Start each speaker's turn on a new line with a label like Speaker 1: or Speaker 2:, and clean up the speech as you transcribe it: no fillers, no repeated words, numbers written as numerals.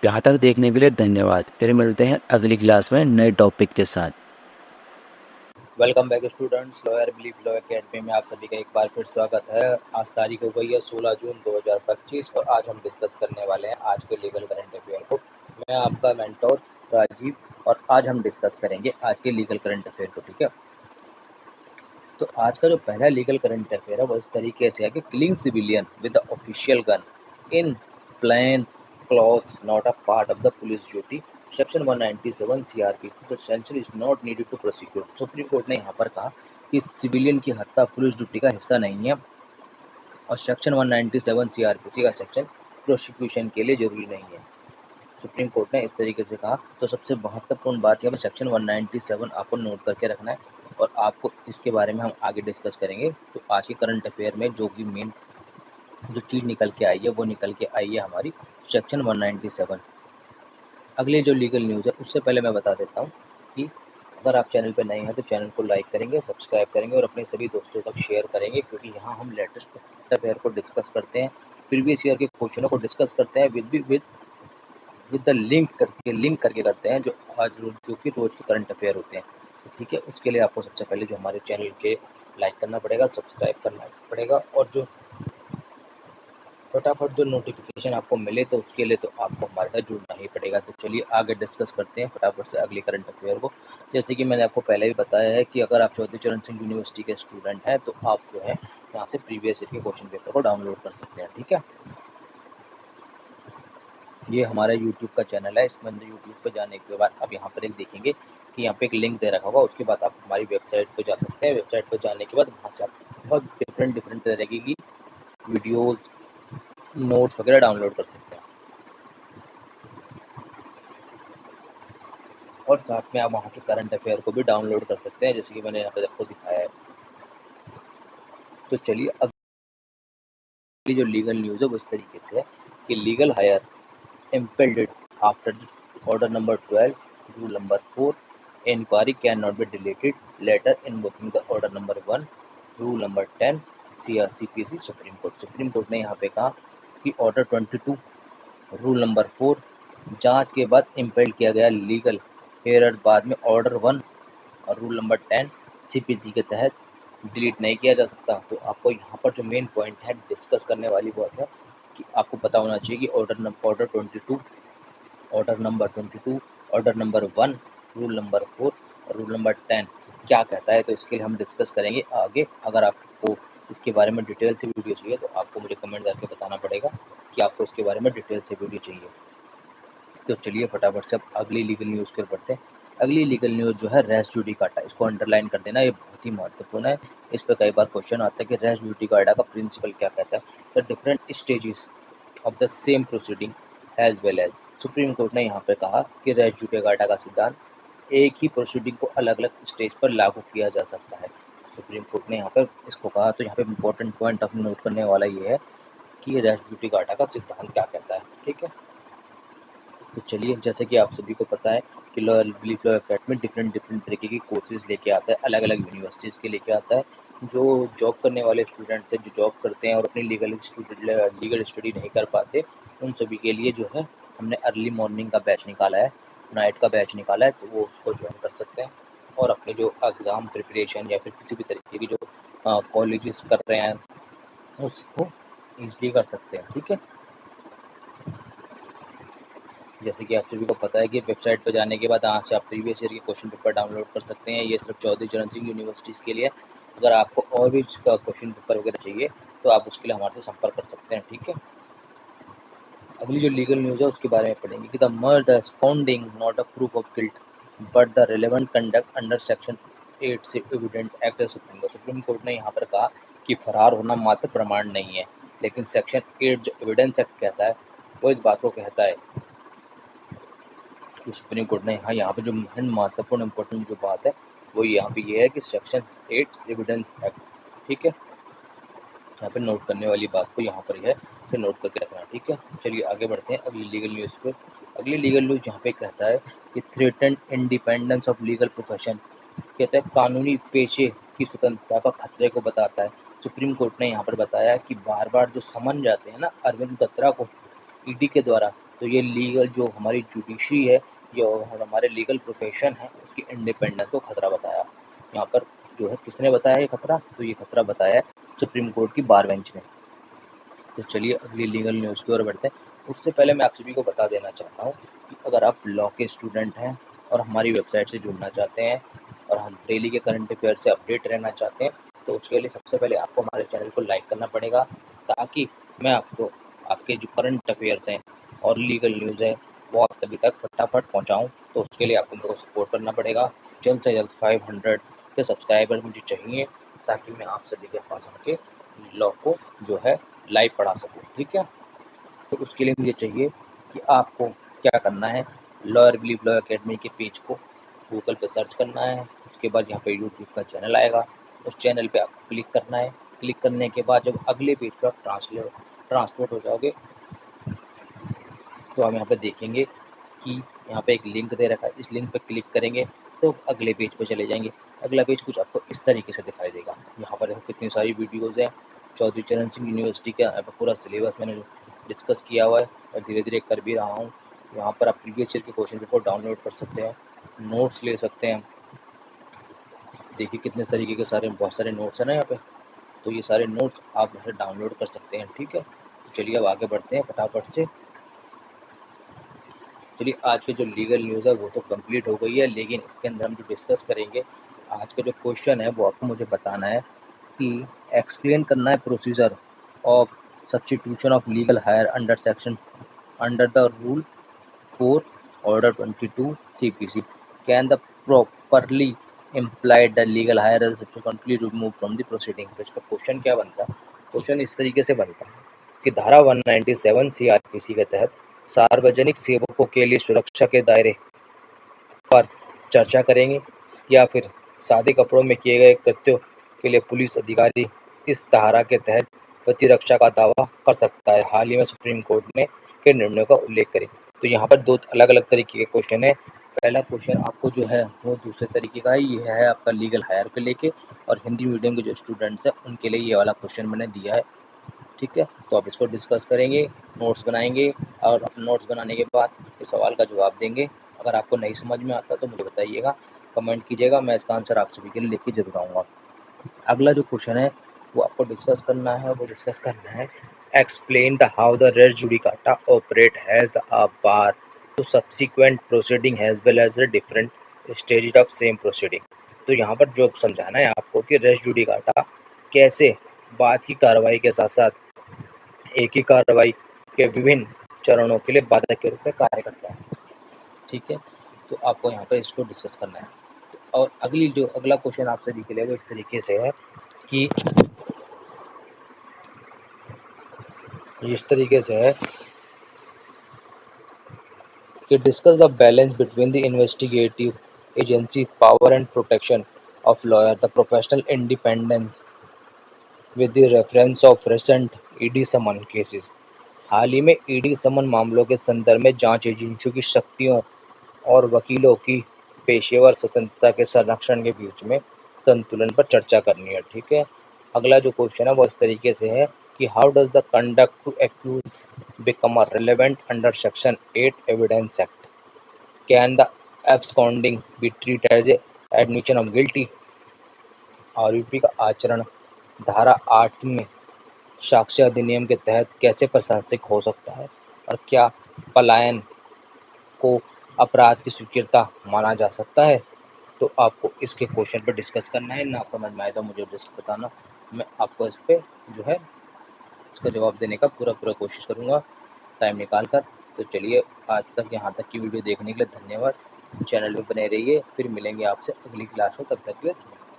Speaker 1: यहाँ तक देखने के लिए धन्यवाद। फिर मिलते हैं अगली क्लास में नए टॉपिक के साथ।
Speaker 2: Welcome back students, lawyer believe law academy में आप सभी का एक बार फिर स्वागत है। आज तारीख हो गई है 16 जून 2025 और आज हम डिस्कस करने वाले हैं आज के लीगल करंट अफेयर को। मैं आपका मेंटोर राजीव और आज हम डिस्कस करेंगे आज के लीगल करंट अफेयर को। ठीक है, तो आज का जो पहला लीगल करंट अफेयर है वो इस तरीके से है कि killing civilian with the official gun in plain clothes not a part of the police duty. Section 197 CrPC the sanction is not needed to prosecute. Supreme court ने यहाँ पर कहा कि सिविलियन की हत्या पुलिस ड्यूटी का हिस्सा नहीं है और सेक्शन 197 सीआरपीसी का सेक्शन प्रोसिक्यूशन के लिए जरूरी नहीं है। सुप्रीम कोर्ट ने इस तरीके से कहा। तो सबसे महत्वपूर्ण बात यहाँ पर सेक्शन 197 आपको नोट करके रखना है और आपको इसके बारे में हम आगे डिस्कस करेंगे। तो आज के करंट अफेयर में जो भी मेन जो चीज़ निकल के आई है वो निकल के आई है हमारी सेक्शन 197। अगले जो लीगल न्यूज़ है उससे पहले मैं बता देता हूँ कि अगर आप चैनल पर नए हैं तो चैनल को लाइक करेंगे, सब्सक्राइब करेंगे और अपने सभी दोस्तों तक शेयर करेंगे, क्योंकि यहाँ हम लेटेस्ट करंट अफेयर को डिस्कस करते हैं, प्रीवियस ईयर के क्वेश्चनों को डिस्कस करते हैं विद द लिंक करके करते हैं जो आज जो कि रोज के करंट अफेयर होते हैं। तो ठीक है, उसके लिए आपको सबसे पहले जो हमारे चैनल के लाइक करना पड़ेगा, सब्सक्राइब करना पड़ेगा और जो फटाफट जो नोटिफिकेशन आपको मिले तो उसके लिए तो आपको हमारे साथ जुड़ना ही पड़ेगा। तो चलिए आगे डिस्कस करते हैं फटाफट से अगली करंट अफेयर को। जैसे कि मैंने आपको पहले भी बताया है कि अगर आप चौधरी चरण सिंह यूनिवर्सिटी के स्टूडेंट हैं तो आप जो है यहाँ से प्रीवियस ईयर के क्वेश्चन पेपर को डाउनलोड कर सकते हैं। ठीक है, ये हमारा यूट्यूब का चैनल है। इसमें यूट्यूब पर जाने के बाद आप यहाँ पर एक देखेंगे कि यहाँ पे एक लिंक दे रखा होगा, उसके बाद आप हमारी वेबसाइट पर जा सकते हैं। वेबसाइट पर जाने के बाद वहाँ से आप बहुत डिफरेंट तरह की वीडियोज़, नोट्स वगैरह डाउनलोड कर सकते हैं और साथ में आप वहाँ के करंट अफेयर को भी डाउनलोड कर सकते हैं, जैसे कि मैंने यहाँ पे आपको दिखाया है। तो चलिए अगली जो लीगल न्यूज़ है वो इस तरीके से है कि legal higher impelled after order number 12, rule number 4, inquiry cannot be deleted later invoking the order number 1, rule number 10, CRCPC supreme court ने यहाँ पे कहा कि ऑर्डर 22, रूल नंबर 4 जांच के बाद इम्पेल्ड किया गया लीगल हेयर बाद में ऑर्डर 1 और रूल नंबर 10 सीपीसी के तहत डिलीट नहीं किया जा सकता। तो आपको यहाँ पर जो मेन पॉइंट है डिस्कस करने वाली बात है कि आपको पता होना चाहिए कि order 22, order number 22, order number 1, rule number 4 और रूल नंबर 10 क्या कहता है। तो इसके लिए हम डिस्कस करेंगे आगे। अगर आपको इसके बारे में डिटेल से वीडियो चाहिए तो आपको मुझे कमेंट करके बताना पड़ेगा कि आपको इसके बारे में डिटेल से वीडियो चाहिए। तो चलिए फटाफट से अब अगली लीगल न्यूज़ पर बढ़ते हैं। अगली लीगल न्यूज़ जो है रेस जुडिकाटा, इसको अंडरलाइन कर देना, ये बहुत ही महत्वपूर्ण है। इस पर कई बार क्वेश्चन आता है कि रेस जुडिकाटा का प्रिंसिपल क्या कहता है। The different stages of the same proceeding as well as. Supreme court ने यहाँ पर कहा कि रेस जुडिकाटा का सिद्धांत एक ही प्रोसीडिंग को अलग अलग स्टेज पर लागू किया जा सकता है। सुप्रीम कोर्ट ने यहाँ पर इसको कहा। तो यहाँ पे इंपॉर्टेंट पॉइंट अपने नोट करने वाला ये है कि रेस जुडिकाटा का सिद्धांत क्या कहता है। ठीक है, तो चलिए जैसे कि आप सभी को पता है कि law believe law academy different तरीके की कोर्सेज लेके आता है, अलग अलग यूनिवर्सिटीज़ के लेके आता है। जो जॉब करने वाले स्टूडेंट्स हैं, जो जॉब करते हैं और अपनी लीगल स्टडी नहीं कर पाते, उन सभी के लिए जो है हमने अर्ली मॉर्निंग का बैच निकाला है, नाइट का बैच निकाला है, तो वो उसको ज्वाइन कर सकते हैं और अपने जो एग्ज़ाम प्रिपरेशन या फिर किसी भी तरीके की जो कॉलेजेस कर रहे हैं उसको ईजिली कर सकते हैं। ठीक है, जैसे कि आप सभी को पता है कि वेबसाइट पर जाने के बाद यहाँ से आप प्रीवियस ईयर के क्वेश्चन पेपर डाउनलोड कर सकते हैं। ये सिर्फ चौधरी चरण सिंह यूनिवर्सिटीज़ के लिए। अगर आपको और भी क्वेश्चन पेपर वगैरह चाहिए तो आप उसके लिए हमारे से संपर्क कर सकते हैं। ठीक है, अगली जो लीगल न्यूज़ है उसके बारे में पढ़ेंगे कि the murder founding not a proof of guilt but the relevant conduct under section 8 से एविडेंट एक्ट। सुप्रीम कोर्ट ने यहाँ पर कहा कि फरार होना मात्र प्रमाण नहीं है, लेकिन सेक्शन 8 जो एविडेंस एक्ट कहता है वो इस बात को कहता है। तो सुप्रीम कोर्ट ने यहाँ पे जो महत्वपूर्ण इंपॉर्टेंट जो बात है वो यहाँ पे ये है कि सेक्शन 8 एविडेंस एक्ट। ठीक है, यहाँ पे नोट करने वाली बात को यहाँ पर है, फिर नोट करके रखना। ठीक है, चलिए आगे बढ़ते हैं अगली लीगल न्यूज़ पर। अगली लीगल न्यूज़ यहाँ पे कहता है कि threaten independence of legal profession, कहता है कानूनी पेशे की स्वतंत्रता का खतरे को बताता है। सुप्रीम कोर्ट ने यहाँ पर बताया कि बार बार जो समन जाते हैं ना अरविंद दत्रा को ईडी के द्वारा, तो ये लीगल जो हमारी जुडिशरी है, जो हमारे लीगल प्रोफेशन है, उसकी इंडिपेंडेंस को खतरा बताया। यहाँ पर जो है किसने बताया ये खतरा? तो ये खतरा बताया है सुप्रीम कोर्ट की बार बेंच ने। तो चलिए अगली लीगल न्यूज़ की ओर बढ़ते हैं। उससे पहले मैं आप सभी को बता देना चाहता हूँ कि अगर आप लॉ के स्टूडेंट हैं और हमारी वेबसाइट से जुड़ना चाहते हैं और हम डेली के करंट अफेयर से अपडेट रहना चाहते हैं, तो उसके लिए सबसे पहले आपको हमारे चैनल को लाइक करना पड़ेगा, ताकि मैं आपको आपके जो करंट अफेयर्स हैं और लीगल न्यूज़ है वो आप तभी तक फटाफट पहुँचाऊँ। तो उसके लिए आपको मेरे को सपोर्ट करना पड़ेगा। जल्द से जल्द 500 के सब्सक्राइबर मुझे चाहिए, ताकि मैं आप सभी के पास आके लॉ को जो है लाइव पढ़ा सकूँ, ठीक है। तो उसके लिए मुझे चाहिए कि आपको क्या करना है, लॉयर बिलीव लॉ एकेडमी के पेज को गूगल पे सर्च करना है। उसके बाद यहाँ पे यूट्यूब का चैनल आएगा, उस चैनल पे आपको क्लिक करना है। क्लिक करने के बाद जब अगले पेज पर आप ट्रांसपोर्ट हो जाओगे, तो हम यहाँ पे देखेंगे कि यहाँ पे एक लिंक दे रखा है। इस लिंक पे क्लिक करेंगे तो अगले पेज पे चले जाएंगे। अगला पेज कुछ आपको इस तरीके से दिखाई देगा। यहाँ पर देखो कितनी सारी वीडियोज़ हैं। चौधरी चरण सिंह यूनिवर्सिटी का यहाँ पर पूरा सिलेबस मैंने डिस्कस किया हुआ है और धीरे धीरे कर भी रहा हूँ। यहाँ पर आप प्रीवियस ईयर के क्वेश्चन पेपर डाउनलोड कर सकते हैं, नोट्स ले सकते हैं। देखिए कितने तरीके के बहुत सारे नोट्स हैं ना यहाँ पे। तो ये सारे नोट्स आप यहाँ से डाउनलोड कर सकते हैं, ठीक है। तो चलिए अब आगे बढ़ते हैं फटाफट से। चलिए आज की जो लीगल न्यूज़ है वो तो कंप्लीट हो गई है, लेकिन इसके अंदर हम जो डिस्कस करेंगे, आज का जो क्वेश्चन है वो आपको मुझे बताना है कि एक्सप्लेन करना है procedure of substitution of legal higher under the rule 4 order 22 CPC। Can the properly implied the legal higher is subsequently removed from the proceeding. तो इसका क्वेश्चन क्या बनता है? क्वेश्चन इस तरीके से बनता है कि धारा 197 CRPC के तहत सार्वजनिक सेवकों के लिए सुरक्षा के दायरे पर चर्चा करेंगे, या फिर सादे कपड़ों में किए गए कृत्यों के लिए पुलिस अधिकारी इस धारा के तहत प्रतिरक्षा का दावा कर सकता है। हाल ही में सुप्रीम कोर्ट ने के निर्णय का उल्लेख करें। तो यहाँ पर दो अलग अलग तरीके के क्वेश्चन है। पहला क्वेश्चन आपको जो है वो दूसरे तरीके का है, ये है आपका लीगल हायर को लेके, और हिंदी मीडियम के जो स्टूडेंट्स हैं उनके लिए ये वाला क्वेश्चन मैंने दिया है, ठीक है। तो आप इसको डिस्कस करेंगे, नोट्स बनाएंगे, और नोट्स बनाने के बाद इस सवाल का जवाब देंगे। अगर आपको नहीं समझ में आता तो मुझे बताइएगा, कमेंट कीजिएगा, मैं इसका आंसर आप सभी के लिए लेके जरूर आऊँगा। अगला जो क्वेश्चन है वो आपको डिस्कस करना है explain the how the res judicata operate as a bar to subsequent proceeding as well as the different stage of same proceeding. तो यहाँ पर जो समझाना है आपको कि रेस जुडिकाटा कैसे बाद की कार्रवाई के साथ साथ एक ही कार्रवाई के विभिन्न चरणों के लिए बाधक के रूप में कार्य करता है, ठीक है। तो आपको यहाँ पर इसको डिस्कस करना है। और अगला क्वेश्चन आप सभी के लिए वो इस तरीके से है कि discuss the balance between the investigative agency power and protection of lawyer the professional independence with the reference of recent ED summon cases. हाल ही में ईडी समन मामलों के संदर्भ में जांच एजेंसियों की शक्तियों और वकीलों की पेशेवर स्वतंत्रता के संरक्षण के बीच में संतुलन पर चर्चा करनी है, ठीक है। अगला जो क्वेश्चन है वो इस तरीके से है कि how does the conduct to accuse become a relevant under section 8 evidence act. Can the absconding be treat as a admission of guilty. आरोपी का आचरण धारा 8 में साक्ष्य अधिनियम के तहत कैसे प्रशासनिक हो सकता है, और क्या पलायन को अपराध की स्वीकृता माना जा सकता है। तो आपको इसके क्वेश्चन पर डिस्कस करना है, ना समझ में आए तो मुझे डिस्क बताना, मैं आपको इस पर जो है इसका जवाब देने का पूरा कोशिश करूँगा टाइम निकाल कर। तो चलिए आज तक यहाँ तक की वीडियो देखने के लिए धन्यवाद। चैनल पे बने रहिए, फिर मिलेंगे आपसे अगली क्लास में, तब तक के लिए धन्यवाद।